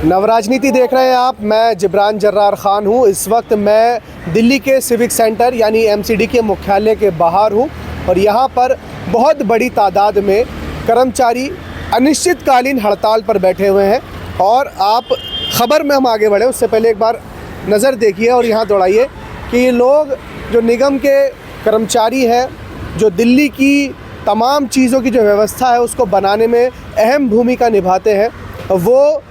नवराजनीति देख रहे हैं आप। मैं जिब्रान जर्रार ख़ान हूँ। इस वक्त मैं दिल्ली के सिविक सेंटर यानी एमसीडी के मुख्यालय के बाहर हूँ और यहाँ पर बहुत बड़ी तादाद में कर्मचारी अनिश्चितकालीन हड़ताल पर बैठे हुए हैं। और आप ख़बर में हम आगे बढ़े उससे पहले एक बार नज़र देखिए और यहाँ दौड़ाइए कि ये लोग जो निगम के कर्मचारी हैं, जो दिल्ली की तमाम चीज़ों की जो व्यवस्था है उसको बनाने में अहम भूमिका निभाते हैं, वो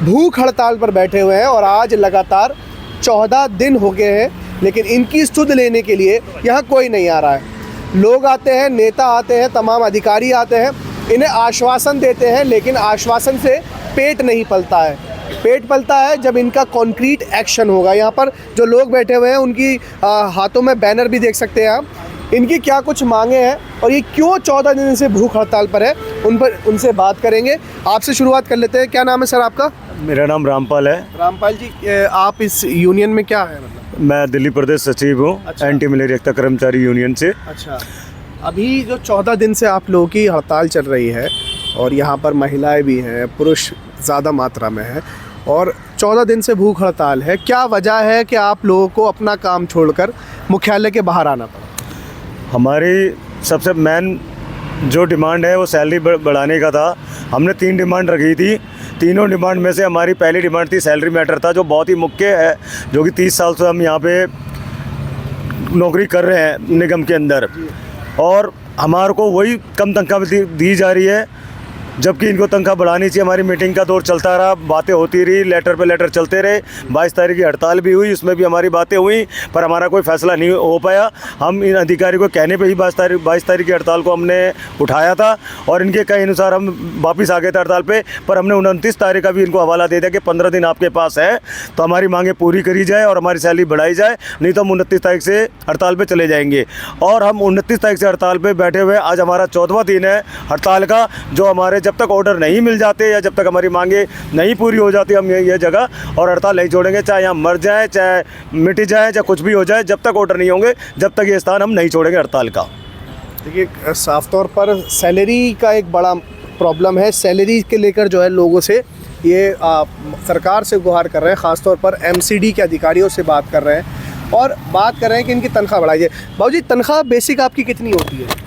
भूख हड़ताल पर बैठे हुए हैं और आज लगातार 14 दिन हो गए हैं, लेकिन इनकी सुध लेने के लिए यहाँ कोई नहीं आ रहा है। लोग आते हैं, नेता आते हैं, तमाम अधिकारी आते हैं, इन्हें आश्वासन देते हैं, लेकिन आश्वासन से पेट नहीं पलता है। पेट पलता है जब इनका कॉन्क्रीट एक्शन होगा। यहाँ पर जो लोग बैठे हुए हैं उनकी हाथों में बैनर भी देख सकते हैं आप। इनकी क्या कुछ मांगे हैं और ये क्यों 14 दिन से भूख हड़ताल पर है, उनसे बात करेंगे। आपसे शुरुआत कर लेते हैं। क्या नाम है सर आपका? मेरा नाम रामपाल है। रामपाल जी, आप इस यूनियन में क्या है? मतलब मैं दिल्ली प्रदेश सचिव हूँ। अच्छा। एंटी मलेरिया एकता कर्मचारी यूनियन से। अच्छा, अभी जो 14 दिन से आप लोगों की हड़ताल चल रही है और यहाँ पर महिलाएं भी हैं, पुरुष ज़्यादा मात्रा में हैं और 14 दिन से भूख हड़ताल है, क्या वजह है कि आप लोगों को अपना काम छोड़कर मुख्यालय के बाहर आना पड़ा? हमारी सबसे मेन जो डिमांड है वो सैलरी बढ़ाने का था। हमने 3 डिमांड रखी थी। तीनों डिमांड में से हमारी पहली डिमांड थी सैलरी मैटर था, जो बहुत ही मुख्य है, जो कि 30 साल से हम यहाँ पे नौकरी कर रहे हैं निगम के अंदर, और हमारे को वही कम तनख्वाह दी जा रही है, जबकि इनको तनख्वाह बढ़ानी चाहिए। हमारी मीटिंग का दौर चलता रहा, बातें होती रही, लेटर पे लेटर चलते रहे। 22 तारीख की हड़ताल भी हुई, उसमें भी हमारी बातें हुई, पर हमारा कोई फैसला नहीं हो पाया। हम इन अधिकारी को कहने पे ही 22 तारीख की हड़ताल को हमने उठाया था और इनके कहे अनुसार हम वापस आ गए थे हड़ताल पे। पर हमने 29 तारीख का भी इनको हवाला दे दिया कि 15 दिन आपके पास है तो हमारी मांगें पूरी करी जाए और हमारी सैलरी बढ़ाई जाए, नहीं तो हम 29 तारीख से हड़ताल पर चले जाएंगे। और हम 29 तारीख से हड़ताल पर बैठे हुए, आज हमारा 14वां दिन है हड़ताल का। जो हमारे जब तक ऑर्डर नहीं मिल जाते या जब तक हमारी मांगे नहीं पूरी हो जाती, हम ये जगह और हड़ताल नहीं छोड़ेंगे, चाहे यहाँ मर जाए, चाहे मिट जाए, चाहे कुछ भी हो जाए। जब तक ऑर्डर नहीं होंगे, जब तक ये स्थान हम नहीं छोड़ेंगे हड़ताल का। देखिए, साफ तौर पर सैलरी का एक बड़ा प्रॉब्लम है। सैलरी के लेकर जो है लोगों से ये सरकार से गुहार कर रहे हैं, ख़ासतौर पर एमसीडी के अधिकारियों से बात कर रहे हैं और बात कर रहे हैं कि इनकी तनख्वाह बढ़ाई जाए। बाबूजी, तनख्वाह बेसिक आपकी कितनी होती है?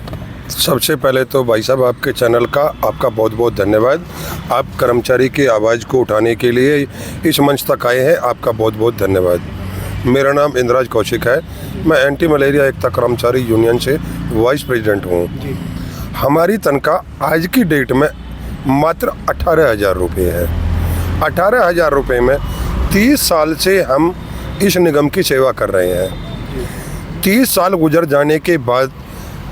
सबसे पहले तो भाई साहब आपके चैनल का आपका बहुत बहुत धन्यवाद। आप कर्मचारी की आवाज़ को उठाने के लिए इस मंच तक आए हैं, आपका बहुत बहुत धन्यवाद। मेरा नाम इंद्राज कौशिक है। मैं एंटी मलेरिया एकता कर्मचारी यूनियन से वाइस प्रेसिडेंट हूँ। हमारी तनख्वाह आज की डेट में मात्र 18,000 रुपये है। 18,000 रुपये में 30 साल से हम इस निगम की सेवा कर रहे हैं। 30 साल गुजर जाने के बाद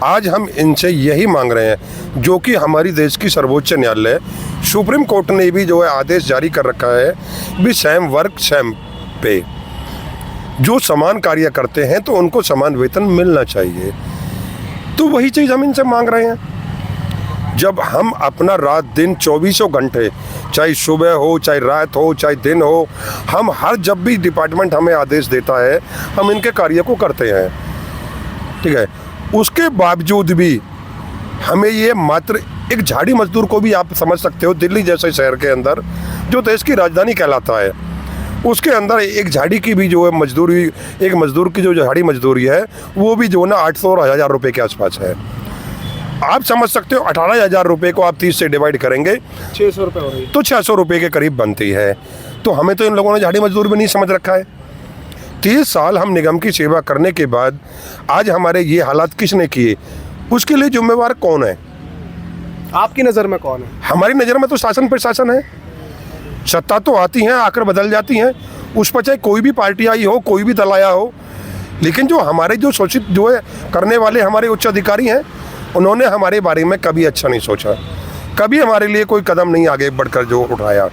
आज हम इनसे यही मांग रहे हैं, जो कि हमारी देश की सर्वोच्च न्यायालय सुप्रीम कोर्ट ने भी जो है आदेश जारी कर रखा है, भी सेम वर्क सेम पे। जो समान कार्य करते हैं तो उनको समान वेतन मिलना चाहिए। तो वही चीज़ हम इनसे मांग रहे हैं। जब हम अपना रात दिन 24 घंटे, चाहे सुबह हो, चाहे रात हो, चाहे दिन हो, हम हर जब भी डिपार्टमेंट हमें आदेश देता है हम इनके कार्य को करते हैं, ठीक है। उसके बावजूद भी हमें ये मात्र एक झाड़ी मजदूर को भी आप समझ सकते हो, दिल्ली जैसे शहर के अंदर जो देश की राजधानी कहलाता है, उसके अंदर एक झाड़ी की भी जो है मजदूरी, एक मजदूर की जो झाड़ी मजदूरी है वो भी जो है ना 800 और 1,000 रुपये के आसपास है। आप समझ सकते हो 18,000 रुपये को आप 30 से डिवाइड करेंगे 600 रुपये हो रही, तो 600 रुपये के करीब बनती है। तो हमें तो इन लोगों ने झाड़ी मजदूर भी नहीं समझ रखा है। 30 साल हम निगम की सेवा करने के बाद आज हमारे ये हालात किसने किए, उसके लिए जिम्मेवार कौन है? आपकी नज़र में कौन है? हमारी नज़र में तो शासन प्रशासन है। सत्ता तो आती हैं, आकर बदल जाती हैं, उस पर चाहे कोई भी पार्टी आई हो, कोई भी दल आया हो, लेकिन जो हमारे जो शोषित जो है करने वाले हमारे उच्च अधिकारी हैं, उन्होंने हमारे बारे में कभी अच्छा नहीं सोचा, कभी हमारे लिए कोई कदम नहीं आगे बढ़कर जो उठाया।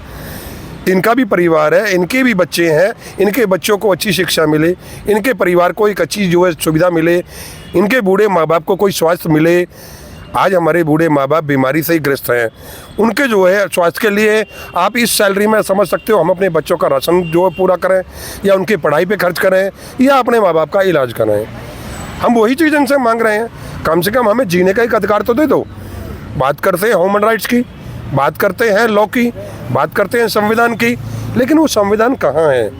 इनका भी परिवार है, इनके भी बच्चे हैं, इनके बच्चों को अच्छी शिक्षा मिले, इनके परिवार को एक अच्छी जो है सुविधा मिले, इनके बूढ़े माँ बाप को कोई स्वास्थ्य मिले। आज हमारे बूढ़े माँ बाप बीमारी से ही ग्रस्त हैं, उनके जो है स्वास्थ्य के लिए आप इस सैलरी में समझ सकते हो हम अपने बच्चों का राशन जो है पूरा करें, या उनकी पढ़ाई पे खर्च करें, या अपने माँ बाप का इलाज कराएं। हम वही चीज़ इनसे मांग रहे हैं, कम से कम हमें जीने का एक अधिकार तो दे दो। बात करते हैं ह्यूमन राइट्स की, बात करते हैं लॉ की, बात करते हैं संविधान की, लेकिन वो संविधान कहाँ है?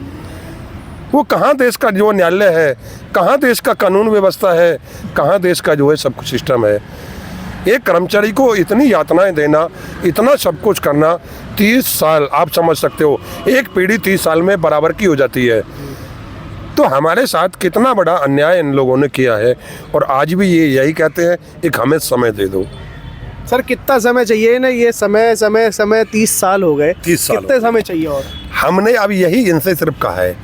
वो कहाँ देश का जो न्यायालय है, कहाँ देश का कानून व्यवस्था है, कहाँ देश का जो है सब कुछ सिस्टम है? एक कर्मचारी को इतनी यातनाएं देना, इतना सब कुछ करना, 30 साल आप समझ सकते हो, एक पीढ़ी 30 साल में बराबर की हो जाती है। तो हमारे साथ कितना बड़ा अन्याय इन लोगों ने किया है, और आज भी ये यही कहते हैं एक हमें समय दे दो। सर कितना समय चाहिए ना? ये समय समय समय 30 साल हो गए, 30 साल कितने समय चाहिए? और हमने अब यही इनसे सिर्फ कहा है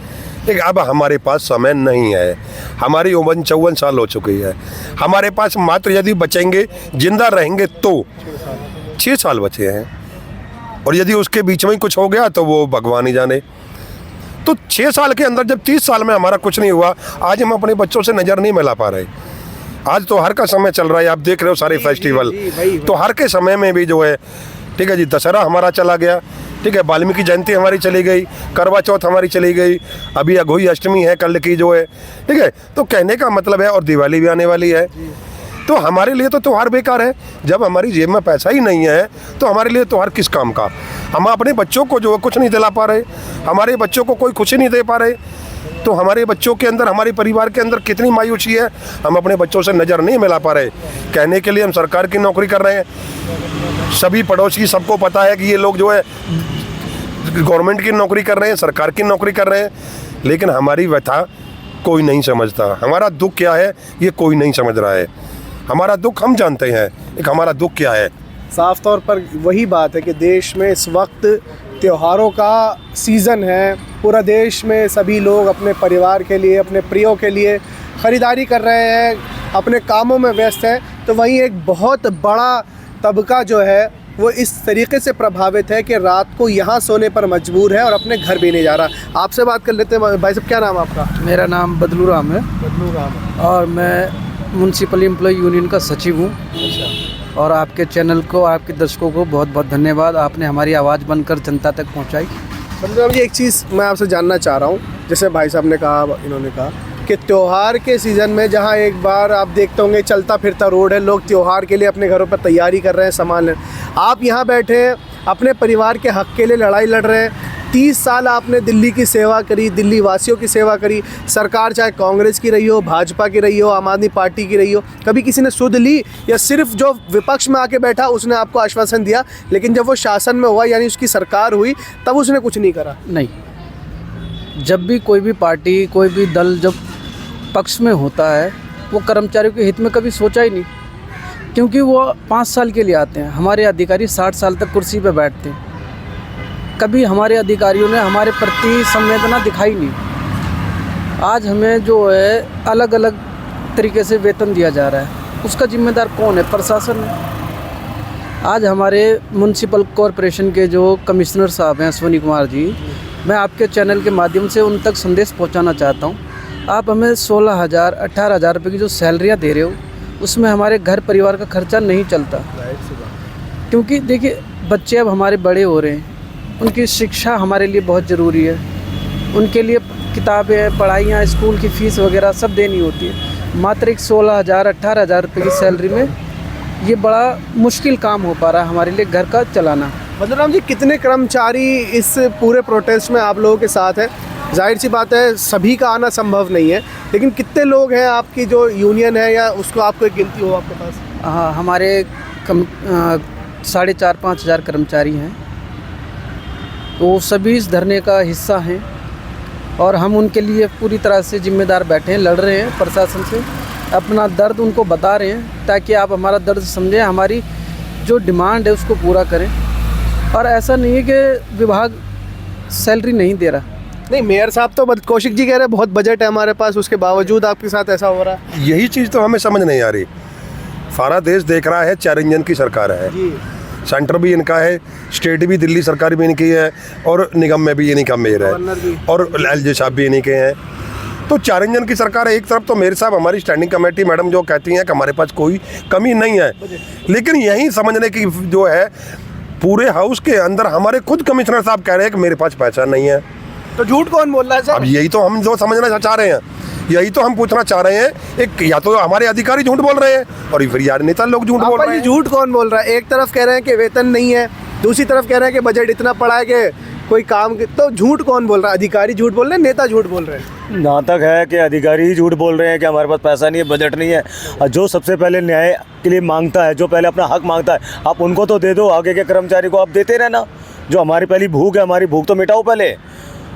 कि अब हमारे पास समय नहीं है। हमारी उम्र 54 साल हो चुकी है। हमारे पास मात्र यदि बचेंगे, जिंदा रहेंगे तो 6 साल बचे हैं, और यदि उसके बीच में कुछ हो गया तो वो भगवान ही जाने। तो 6 साल के अंदर जब 30 साल में हमारा कुछ नहीं हुआ, आज हम अपने बच्चों से नज़र नहीं मिला पा रहे। आज तो हर का समय चल रहा है, आप देख रहे हो सारे फेस्टिवल। तो हर के समय में भी जो है, ठीक है जी, दशहरा हमारा चला गया, ठीक है, वाल्मीकि जयंती हमारी चली गई, करवा चौथ हमारी चली गई, अभी अघोई अष्टमी है कल की जो है, ठीक है। तो कहने का मतलब है, और दिवाली भी आने वाली है। तो हमारे लिए तो त्यौहार बेकार है। जब हमारी जेब में पैसा ही नहीं है तो हमारे लिए त्यौहार किस काम का? हम अपने बच्चों को जो है कुछ नहीं दिला पा रहे, हमारे बच्चों को कोई खुशी नहीं दे पा रहे। तो हमारे बच्चों के अंदर, हमारे परिवार के अंदर कितनी मायूसी है, हम अपने बच्चों से नज़र नहीं मिला पा रहे। कहने के लिए हम सरकार की नौकरी कर रहे हैं, सभी पड़ोसी सबको पता है कि ये लोग जो है गवर्नमेंट की नौकरी कर रहे हैं, सरकार की नौकरी कर रहे हैं, लेकिन हमारी व्यथा कोई नहीं समझता। हमारा दुख क्या है ये कोई नहीं समझ रहा है। हमारा दुख हम जानते हैं, एक हमारा दुख क्या है। साफ तौर पर वही बात है कि देश में इस वक्त त्योहारों का सीज़न है। पूरा देश में सभी लोग अपने परिवार के लिए, अपने प्रियों के लिए ख़रीदारी कर रहे हैं, अपने कामों में व्यस्त हैं। तो वहीं एक बहुत बड़ा तबका जो है वो इस तरीके से प्रभावित है कि रात को यहाँ सोने पर मजबूर है और अपने घर भी नहीं जा रहा। आपसे बात कर लेते हैं। भाई साहब क्या नाम आपका? मेरा नाम बदलू राम है। बदलू राम। और मैं म्यूनसिपल एम्प्लॉय यूनियन का सचिव हूँ। अच्छा। और आपके चैनल को, आपके दर्शकों को बहुत बहुत धन्यवाद, आपने हमारी आवाज़ बनकर जनता तक पहुँचाई। बदलू जी, एक चीज़ मैं आपसे जानना चाह रहा हूँ, जैसे भाई साहब ने कहा, इन्होंने कहा कि त्यौहार के सीज़न में जहाँ एक बार आप देखते होंगे चलता फिरता रोड है, लोग त्यौहार के लिए अपने घरों पर तैयारी कर रहे हैं, सामान लें। आप यहाँ बैठे हैं, अपने परिवार के हक़ के लिए लड़ाई लड़ रहे हैं। 30 साल आपने दिल्ली की सेवा करी, दिल्ली वासियों की सेवा करी। सरकार चाहे कांग्रेस की रही हो, भाजपा की रही हो, आम आदमी पार्टी की रही हो, कभी किसी ने सुध ली? या सिर्फ जो विपक्ष में आके बैठा उसने आपको आश्वासन दिया, लेकिन जब वो शासन में हुआ यानी उसकी सरकार हुई तब उसने कुछ नहीं करा? नहीं, जब भी कोई भी पार्टी, कोई भी दल जब पक्ष में होता है, वो कर्मचारियों के हित में कभी सोचा ही नहीं, क्योंकि वो 5 साल के लिए आते हैं। हमारे अधिकारी 60 साल तक कुर्सी पर बैठते हैं। कभी हमारे अधिकारियों ने हमारे प्रति संवेदना दिखाई नहीं। आज हमें जो है अलग अलग तरीके से वेतन दिया जा रहा है, उसका जिम्मेदार कौन है? प्रशासन है। आज हमारे म्यूनसिपल कॉरपोरेशन के जो कमिश्नर साहब हैं, अश्विनी कुमार जी, मैं आपके चैनल के माध्यम से उन तक संदेश पहुंचाना चाहता हूं। आप हमें 16,000 18,000 रुपये की जो सैलरियां दे रहे हो, उसमें हमारे घर परिवार का खर्चा नहीं चलता। क्योंकि देखिए, बच्चे अब हमारे बड़े हो रहे हैं, उनकी शिक्षा हमारे लिए बहुत ज़रूरी है। उनके लिए किताबें, पढ़ाइयाँ, स्कूल की फ़ीस वगैरह सब देनी होती है। मात्र एक 16,000 18,000 रुपये की सैलरी में ये बड़ा मुश्किल काम हो पा रहा है हमारे लिए घर का चलाना। बदलराम जी, कितने कर्मचारी इस पूरे प्रोटेस्ट में आप लोगों के साथ हैं? जाहिर सी बात है सभी का आना संभव नहीं है, लेकिन कितने लोग हैं आपकी जो यूनियन है, या उसको आपको एक गिनती हो आपके पास? हाँ, हमारे 4,500-5 हज़ार कर्मचारी हैं। वो सभी इस धरने का हिस्सा हैं और हम उनके लिए पूरी तरह से जिम्मेदार बैठे हैं, लड़ रहे हैं प्रशासन से, अपना दर्द उनको बता रहे हैं ताकि आप हमारा दर्द समझें, हमारी जो डिमांड है उसको पूरा करें। और ऐसा नहीं है कि विभाग सैलरी नहीं दे रहा। नहीं, मेयर साहब तो कौशिक जी कह रहे हैं बहुत बजट है हमारे पास, उसके बावजूद आपके साथ ऐसा हो रहा है। यही चीज़ तो हमें समझ नहीं आ रही। सारा देश देख रहा है, 4 इंजन की सरकार है जी। सेंटर भी इनका है, स्टेट भी दिल्ली सरकार भी इनकी है, और निगम में भी इन्हीं का मेयर है, और एलजी साहब भी इन्हीं के हैं। तो 4 इंजन की सरकार है। एक तरफ तो मेयर साहब, हमारी स्टैंडिंग कमेटी मैडम जो कहती हैं कि हमारे पास कोई कमी नहीं है, लेकिन यही समझने की जो है, पूरे हाउस के अंदर हमारे खुद कमिश्नर साहब कह रहे हैं कि मेरे पास पैसा नहीं है। तो झूठ कौन बोल रहा है सर? अब यही तो हम जो समझना चाह रहे हैं, यही तो हम पूछना चाह रहे हैं। एक या तो हमारे अधिकारी झूठ बोल रहे हैं, और फिर यार नेता लोग झूठ बोल रहे हैं। झूठ कौन बोल रहा है? एक तरफ कह रहे हैं कि वेतन नहीं है, दूसरी तरफ कह रहे हैं कि बजट इतना पड़ा है कि कोई काम तो झूठ कौन बोल रहा है? अधिकारी झूठ बोल रहे हैं, नेता झूठ बोल रहे हैं? जहाँ तक है कि अधिकारी ही झूठ बोल रहे हैं कि हमारे पास पैसा नहीं है, बजट नहीं है। और जो सबसे पहले न्याय के लिए मांगता है, जो पहले अपना हक मांगता है, आप उनको तो दे दो, आगे के कर्मचारी को आप देते रहना। जो हमारी पहली भूख है, हमारी भूख तो मिटाओ पहले।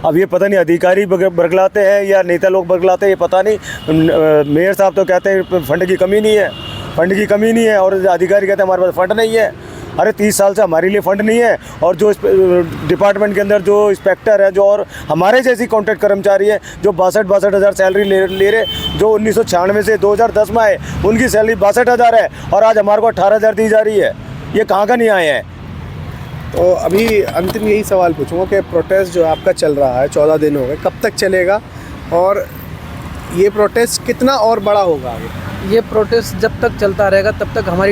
अब ये पता नहीं अधिकारी बरगलाते हैं या नेता लोग बरगलाते हैं, ये पता नहीं। मेयर साहब तो कहते हैं फंड की कमी नहीं है, फंड की कमी नहीं है, और अधिकारी कहते हैं हमारे पास फंड नहीं है। अरे 30 साल से हमारे लिए फ़ंड नहीं है, और जो डिपार्टमेंट के अंदर जो इंस्पेक्टर है, जो और हमारे जैसी कॉन्ट्रैक्ट कर्मचारी है, जो 62 हज़ार सैलरी ले रहे, जो 1996 से 2010 में आए, उनकी सैलरी 62 हज़ार है, और आज हमारे को 18 हज़ार दी जा रही है। ये कहाँ का नहीं आए हैं? तो अभी अंतिम यही सवाल पूछूंगा कि प्रोटेस्ट जो आपका चल रहा है 14 दिन हो गए, कब तक चलेगा, और ये प्रोटेस्ट कितना और बड़ा होगा आगे? ये प्रोटेस्ट जब तक चलता रहेगा तब तक हमारी